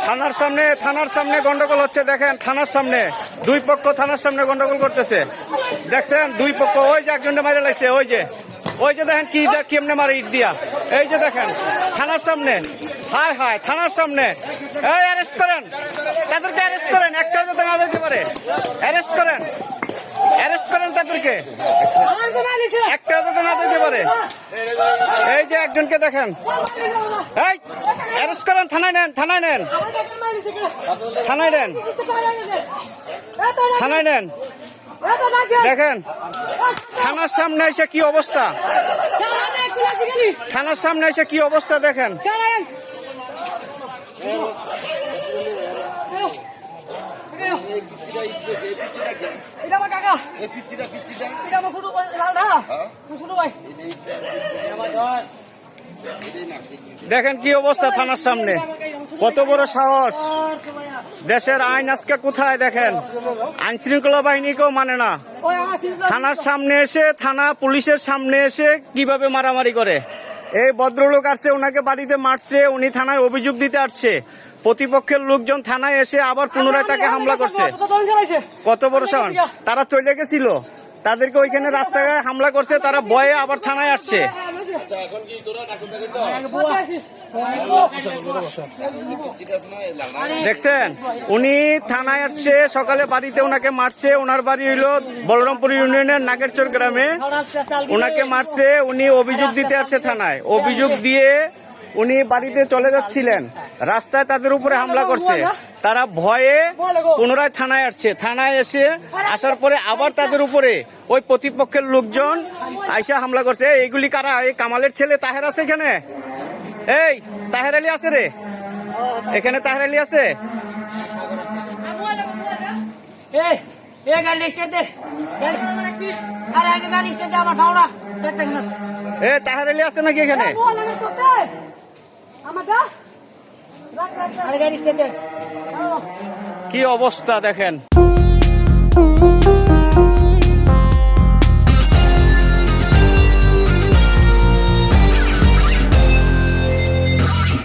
থানার সামনে গন্ডগোল হচ্ছে। দেখেন থানার সামনে দুই পক্ষ থানার সামনে গন্ডগোল করতেছে। দেখছেন দুই পক্ষ। ওই যে একজনটা মারে লাগছে। ওই যে দেখেন কি কেমনে মারে ইট দিয়া। এই যে দেখেন থানার সামনে। হায় হায় থানার সামনে। এই অ্যারেস্ট করেন, তাদেরকে অ্যারেস্ট করেন। একটা যাতে না যেতে পারে। অ্যারেস্ট করেন তাদেরকে, একটা যাতে না যেতে পারে। এই যে একজনকে দেখেন। এই অ্যারেস্ট করেন, থানায় নেন। দেখেন থানার সামনে এসে কি অবস্থা। দেখেন দেখেন কি অবস্থা থানার সামনে। কত বড় সাহস। দেশের আইন আজকে কোথায় দেখেন। আইন শৃঙ্খলা বাহিনীকেও মানে না। থানার সামনে এসে, থানা পুলিশের সামনে এসে কিভাবে মারামারি করে। এই ভদ্রলোক আসছে, ওনাকে বাড়িতে মারছে, উনি থানায় অভিযোগ দিতে আসছে। প্রতিপক্ষের লোকজন থানায় এসে আবার পুনরায় তাকে হামলা করছে। কত বড় সাহস। তারা চলে গেছিল, তাদেরকে ওইখানে রাস্তায় হামলা করছে, তারা ভয়ে আবার থানায় আসছে। দেখছেন উনি থানায় আসছে সকালে, বাড়িতে ওনাকে মারছে। ওনার বাড়ি হইল বলরামপুর ইউনিয়নের নাগেরচর গ্রামে। ওনাকে মারছে, উনি অভিযোগ দিতে আসছে থানায়। অভিযোগ দিয়ে উনি বাড়িতে চলে যাচ্ছিলেন, রাস্তায় তাদের উপরে হামলা করছে। তারা ভয়ে পুনরায় থানায় আসছে। থানায় আসার পরে আবার তাদের উপরে ওই প্রতিপক্ষের লোকজন আইসা হামলা করছে। এইগুলি কারা? এই কামালের ছেলে তাহের আছে এখানে। এই তাহের আলী আছে রে, এখানে তাহের আলী আছে। তাহের আলী আছে নাকি এখানে? কি অবস্থা দেখেন।